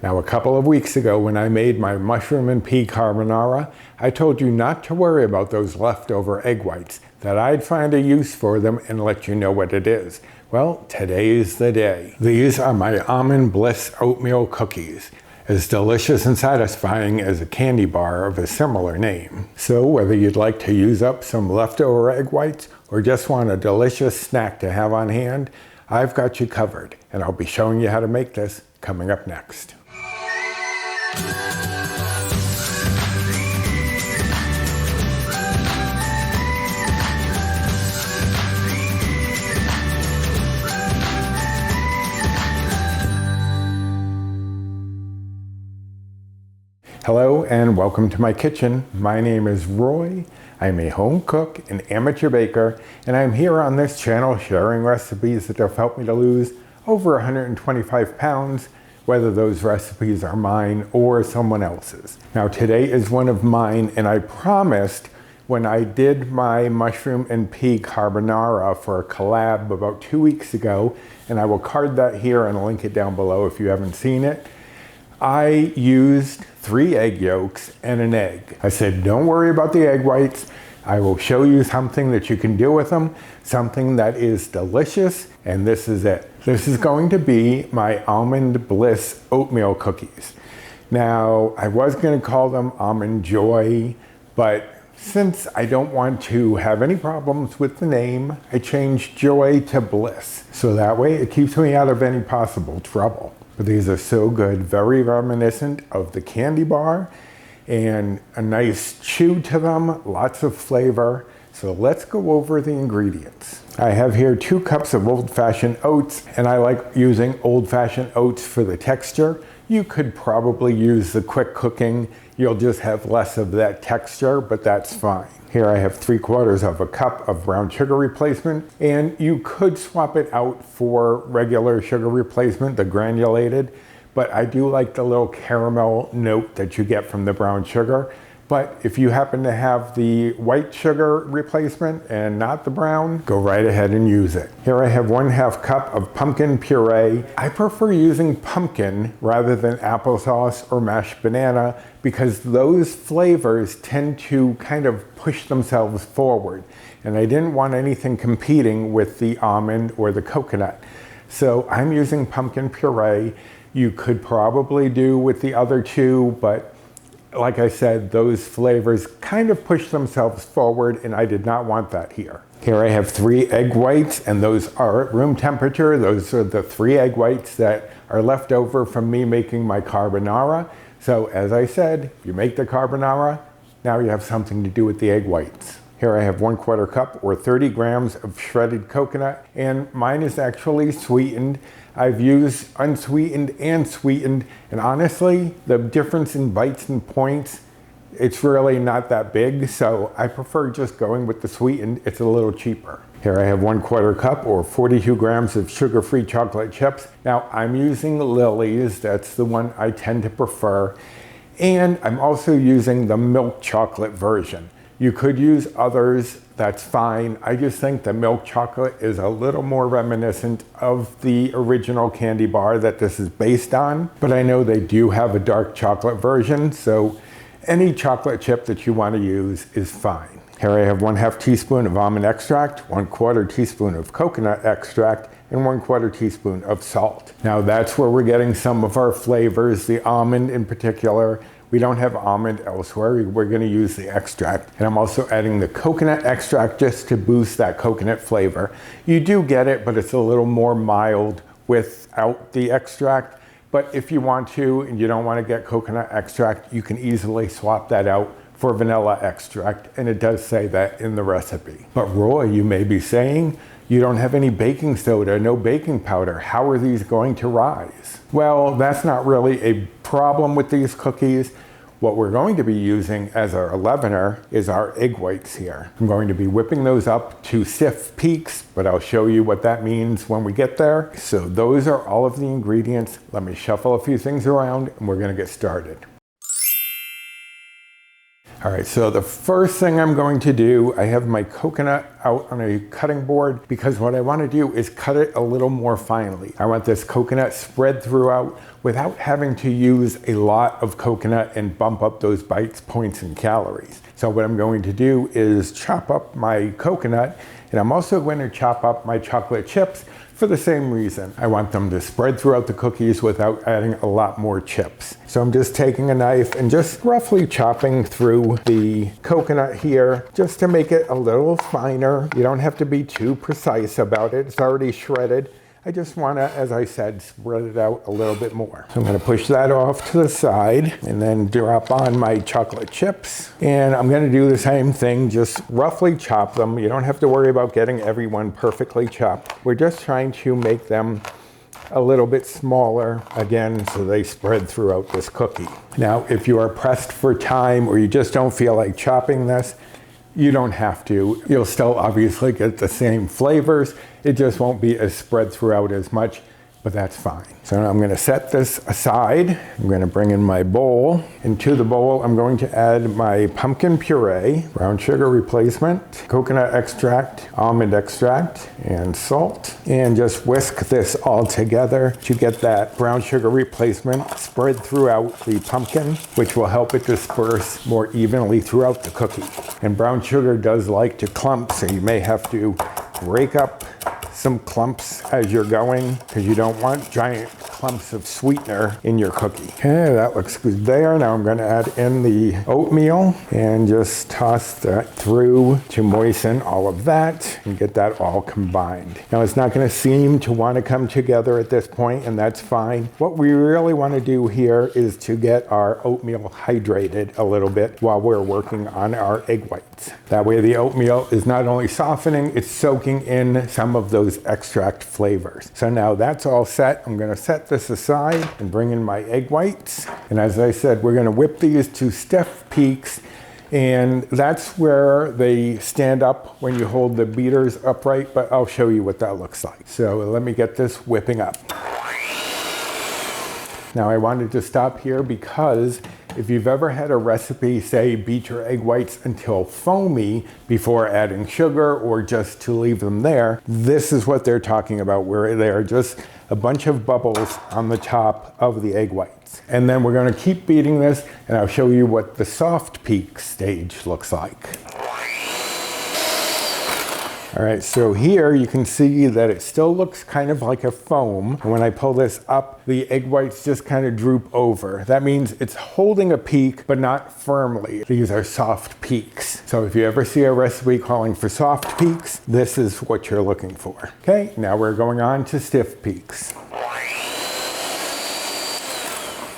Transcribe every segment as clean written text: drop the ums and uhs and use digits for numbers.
Now, a couple of weeks ago when I made my mushroom and pea carbonara, I told you not to worry about those leftover egg whites, that I'd find a use for them and let you know what it is. Well, today's the day. These are my Almond Bliss Oatmeal cookies, as delicious and satisfying as a candy bar of a similar name. So whether you'd like to use up some leftover egg whites or just want a delicious snack to have on hand, I've got you covered, and I'll be showing you how to make this coming up next. Hello and welcome to my kitchen. My name is Roy. I'm a home cook, an amateur baker, and I'm here on this channel sharing recipes that have helped me to lose over 125 pounds, whether those recipes are mine or someone else's. Now today is one of mine, and I promised when I did my mushroom and pea carbonara for a collab about 2 weeks ago, and I will card that here and link it down below if you haven't seen it, I used 3 egg yolks and an egg. I said, don't worry about the egg whites. I will show you something that you can do with them, something that is delicious, and this is it. This is going to be my Almond Bliss Oatmeal cookies. Now, I was going to call them Almond Joy, but since I don't want to have any problems with the name, I changed Joy to Bliss. So that way it keeps me out of any possible trouble. But these are so good, very reminiscent of the candy bar, and a nice chew to them, lots of flavor. So let's go over the ingredients. I have here 2 cups of old-fashioned oats, and I like using old-fashioned oats for the texture. You could probably use the quick cooking. You'll just have less of that texture, but that's fine. Here I have 3/4 of a cup of brown sugar replacement, and you could swap it out for regular sugar replacement, the granulated, but I do like the little caramel note that you get from the brown sugar. But if you happen to have the white sugar replacement and not the brown, go right ahead and use it. Here I have 1/2 cup of pumpkin puree. I prefer using pumpkin rather than applesauce or mashed banana because those flavors tend to kind of push themselves forward. And I didn't want anything competing with the almond or the coconut. So I'm using pumpkin puree. You could probably do with the other 2, but like I said, those flavors kind of push themselves forward, and I did not want that here. Here I have 3 egg whites, and those are at room temperature. Those are the 3 egg whites that are left over from me making my carbonara. So as I said, you make the carbonara, now you have something to do with the egg whites. Here I have 1/4 cup or 30 grams of shredded coconut, and mine is actually sweetened. I've used unsweetened and sweetened, and honestly, the difference in bites and points, it's really not that big, so I prefer just going with the sweetened. It's a little cheaper. Here I have 1/4 cup or 42 grams of sugar-free chocolate chips. Now I'm using Lily's, that's the one I tend to prefer, and I'm also using the milk chocolate version. You could use others, that's fine. I just think the milk chocolate is a little more reminiscent of the original candy bar that this is based on, but I know they do have a dark chocolate version, so any chocolate chip that you want to use is fine. Here I have 1/2 teaspoon of almond extract, 1/4 teaspoon of coconut extract, and 1/4 teaspoon of salt. Now that's where we're getting some of our flavors, the almond in particular. We don't have almond elsewhere. We're going to use the extract. And I'm also adding the coconut extract just to boost that coconut flavor. You do get it, but it's a little more mild without the extract. But if you want to and you don't want to get coconut extract, you can easily swap that out for vanilla extract. And it does say that in the recipe. But Roy, you may be saying, you don't have any baking soda, no baking powder. How are these going to rise? Well, that's not really a problem with these cookies. What we're going to be using as our leavener is our egg whites here. I'm going to be whipping those up to stiff peaks, but I'll show you what that means when we get there. So those are all of the ingredients. Let me shuffle a few things around and we're going to get started. All right, so the first thing I'm going to do, I have my coconut out on a cutting board because what I want to do is cut it a little more finely. I want this coconut spread throughout without having to use a lot of coconut and bump up those bites, points, and calories. So what I'm going to do is chop up my coconut, and I'm also going to chop up my chocolate chips for the same reason. I want them to spread throughout the cookies without adding a lot more chips. So I'm just taking a knife and just roughly chopping through the coconut here just to make it a little finer. You don't have to be too precise about it. It's already shredded. I just want to, as I said, spread it out a little bit more. So I'm going to push that off to the side and then drop on my chocolate chips. And I'm going to do the same thing, just roughly chop them. You don't have to worry about getting everyone perfectly chopped. We're just trying to make them a little bit smaller, again, so they spread throughout this cookie. Now, if you are pressed for time or you just don't feel like chopping this, you don't have to. You'll still obviously get the same flavors. It just won't be as spread throughout as much, but that's fine. So now I'm going to set this aside. I'm going to bring in my bowl. Into the bowl, I'm going to add my pumpkin puree, brown sugar replacement, coconut extract, almond extract, and salt. And just whisk this all together to get that brown sugar replacement spread throughout the pumpkin, which will help it disperse more evenly throughout the cookie. And brown sugar does like to clump, so you may have to break up some clumps as you're going because you don't want giant clumps of sweetener in your cookie. Okay, that looks good there. Now I'm going to add in the oatmeal and just toss that through to moisten all of that and get that all combined. Now it's not going to seem to want to come together at this point, and that's fine. What we really want to do here is to get our oatmeal hydrated a little bit while we're working on our egg whites. That way the oatmeal is not only softening, it's soaking in some of those extract flavors. So now that's all set. I'm going to set this aside and bring in my egg whites. And as I said, we're going to whip these to stiff peaks, and that's where they stand up when you hold the beaters upright, but I'll show you what that looks like. So let me get this whipping up. Now I wanted to stop here because if you've ever had a recipe say beat your egg whites until foamy before adding sugar or just to leave them there, this is what they're talking about, where they are just a bunch of bubbles on the top of the egg whites. And then we're going to keep beating this, and I'll show you what the soft peak stage looks like. All right, so here you can see that it still looks kind of like a foam. And when I pull this up, the egg whites just kind of droop over. That means it's holding a peak, but not firmly. These are soft peaks. So if you ever see a recipe calling for soft peaks, this is what you're looking for. Okay, now we're going on to stiff peaks.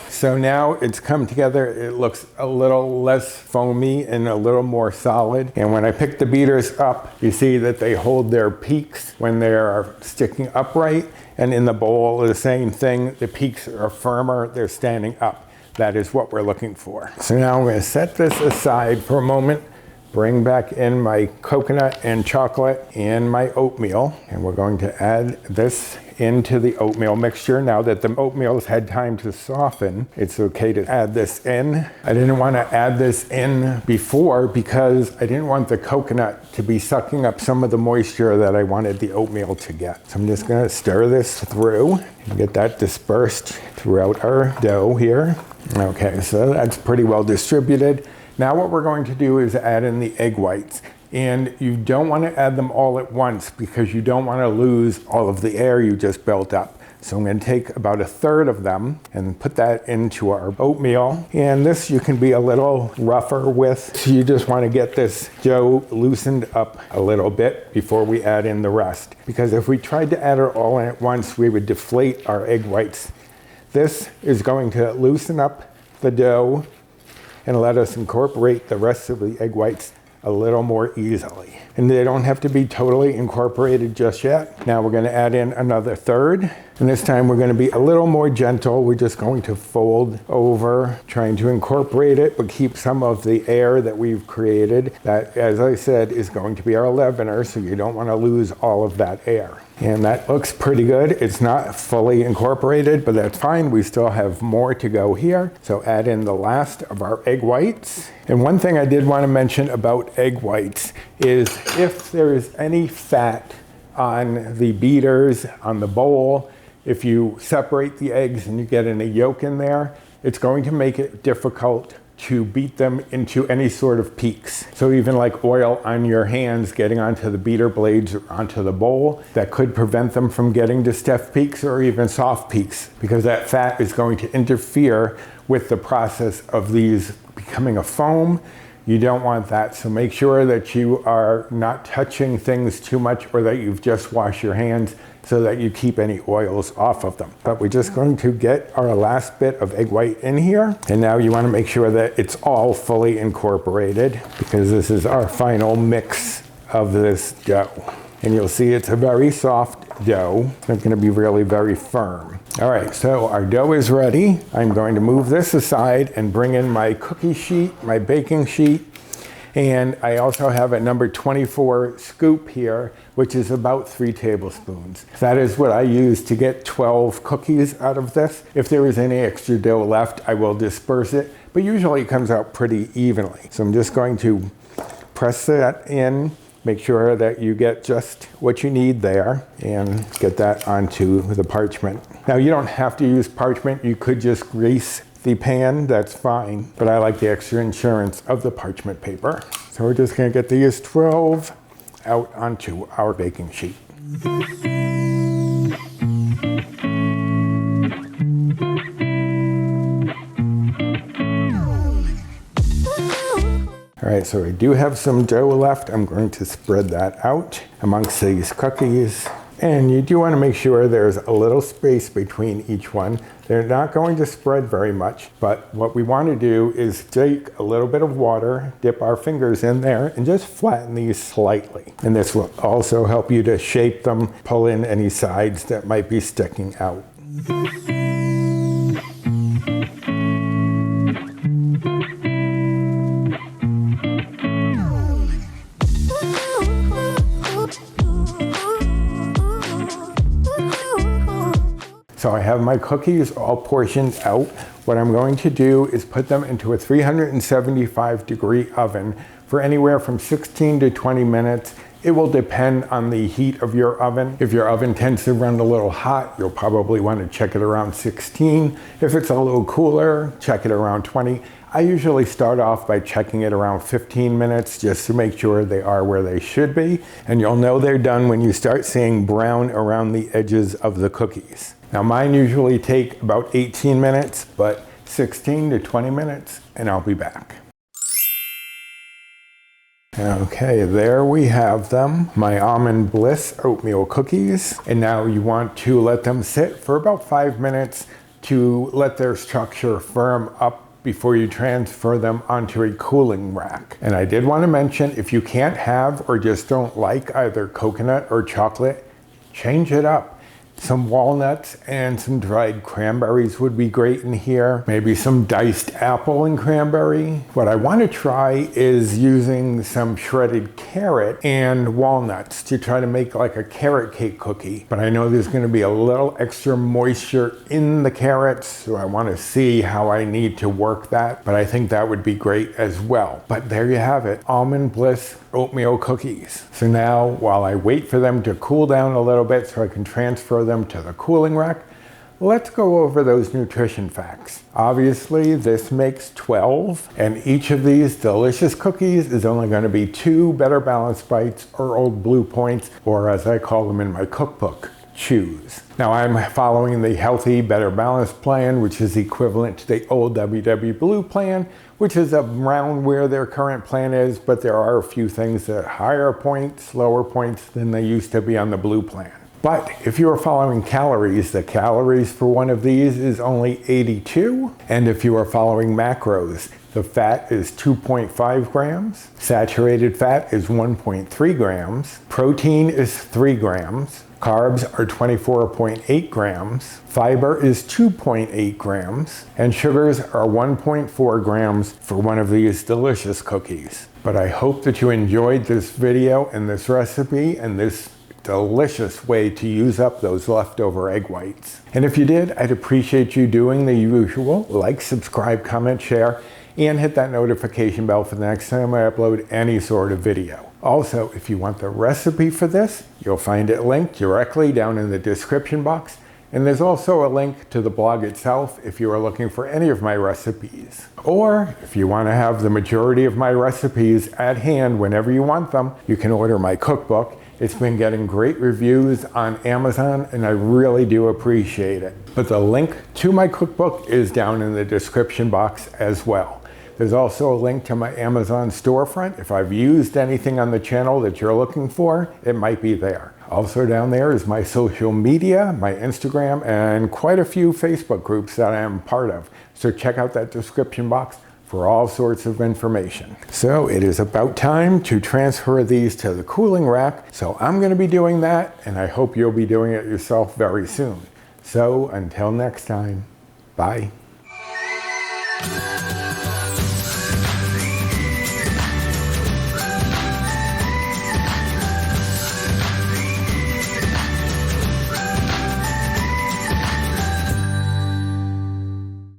So now it's come together, it looks a little less foamy and a little more solid. And when I pick the beaters up, you see that they hold their peaks when they are sticking upright. And in the bowl, the same thing, the peaks are firmer, they're standing up. That is what we're looking for. So now I'm going to set this aside for a moment, bring back in my coconut and chocolate and my oatmeal. And we're going to add this into the oatmeal mixture. Now that the oatmeal's had time to soften, it's okay to add this in. I didn't want to add this in before because I didn't want the coconut to be sucking up some of the moisture that I wanted the oatmeal to get. So I'm just going to stir this through and get that dispersed throughout our dough here. Okay, so that's pretty well distributed. Now what we're going to do is add in the egg whites. And you don't want to add them all at once because you don't want to lose all of the air you just built up. So I'm going to take about a third of them and put that into our oatmeal. And this you can be a little rougher with. So you just want to get this dough loosened up a little bit before we add in the rest. Because if we tried to add it all in at once, we would deflate our egg whites. This is going to loosen up the dough and let us incorporate the rest of the egg whites a little more easily. And they don't have to be totally incorporated just yet. Now we're going to add in another third. And this time we're going to be a little more gentle. We're just going to fold over, trying to incorporate it, but keep some of the air that we've created. That, as I said, is going to be our leavener, so you don't want to lose all of that air. And that looks pretty good. It's not fully incorporated, but that's fine. We still have more to go here. So add in the last of our egg whites. And one thing I did want to mention about egg whites is if there is any fat on the beaters, on the bowl, if you separate the eggs and you get any yolk in there, it's going to make it difficult to beat them into any sort of peaks. So even like oil on your hands getting onto the beater blades or onto the bowl, that could prevent them from getting to stiff peaks or even soft peaks, because that fat is going to interfere with the process of these becoming a foam. You don't want that, so make sure that you are not touching things too much or that you've just washed your hands so that you keep any oils off of them. But we're just going to get our last bit of egg white in here. And now you want to make sure that it's all fully incorporated, because this is our final mix of this dough. And you'll see it's a very soft dough. It's going to be really very firm. All right, so our dough is ready. I'm going to move this aside and bring in my cookie sheet, my baking sheet. And I also have a number 24 scoop here, which is about 3 tablespoons. That is what I use to get 12 cookies out of this. If there is any extra dough left, I will disperse it, but usually it comes out pretty evenly. So I'm just going to press that in, make sure that you get just what you need there, and get that onto the parchment. Now you don't have to use parchment, you could just grease the pan, that's fine, but I like the extra insurance of the parchment paper. So we're just going to get these 12 out onto our baking sheet. All right, so I do have some dough left. I'm going to spread that out amongst these cookies. And you do want to make sure there's a little space between each one. They're not going to spread very much, but what we want to do is take a little bit of water, dip our fingers in there, and just flatten these slightly. And this will also help you to shape them, pull in any sides that might be sticking out. So I have my cookies all portioned out. What I'm going to do is put them into a 375-degree oven for anywhere from 16 to 20 minutes. It will depend on the heat of your oven. If your oven tends to run a little hot, you'll probably want to check it around 16. If it's a little cooler, check it around 20. I usually start off by checking it around 15 minutes just to make sure they are where they should be. And you'll know they're done when you start seeing brown around the edges of the cookies. Now mine usually take about 18 minutes, but 16 to 20 minutes, and I'll be back. Okay, there we have them, my Almond Bliss Oatmeal cookies. And now you want to let them sit for about 5 minutes to let their structure firm up before you transfer them onto a cooling rack. And I did want to mention, if you can't have or just don't like either coconut or chocolate, change it up. Some walnuts and some dried cranberries would be great in here. Maybe some diced apple and cranberry. What I want to try is using some shredded carrot and walnuts to try to make like a carrot cake cookie. But I know there's going to be a little extra moisture in the carrots, so I want to see how I need to work that. But I think that would be great as well. But there you have it, Almond Bliss Oatmeal cookies. So now, while I wait for them to cool down a little bit so I can transfer them to the cooling rack, let's go over those nutrition facts. Obviously, this makes 12, and each of these delicious cookies is only going to be 2 Better Balanced Bites or Old Blue Points, or as I call them in my cookbook, chews. Now I'm following the Healthy Better Balanced plan, which is equivalent to the old WW Blue plan, which is around where their current plan is, but there are a few things that are higher points, lower points than they used to be on the Blue plan. But if you are following calories, the calories for one of these is only 82. And if you are following macros, The fat is 2.5 grams. Saturated fat is 1.3 grams. Protein is 3 grams. Carbs are 24.8 grams. Fiber is 2.8 grams. And sugars are 1.4 grams for one of these delicious cookies. But I hope that you enjoyed this video and this recipe and this delicious way to use up those leftover egg whites. And if you did, I'd appreciate you doing the usual: like, subscribe, comment, share, and hit that notification bell for the next time I upload any sort of video. Also, if you want the recipe for this, you'll find it linked directly down in the description box. And there's also a link to the blog itself if you are looking for any of my recipes. Or if you want to have the majority of my recipes at hand whenever you want them, you can order my cookbook. It's been getting great reviews on Amazon, and I really do appreciate it. But the link to my cookbook is down in the description box as well. There's also a link to my Amazon storefront. If I've used anything on the channel that you're looking for, it might be there. Also down there is my social media, my Instagram, and quite a few Facebook groups that I am part of. So check out that description box for all sorts of information. So it is about time to transfer these to the cooling rack. So I'm going to be doing that, and I hope you'll be doing it yourself very soon. So until next time, bye.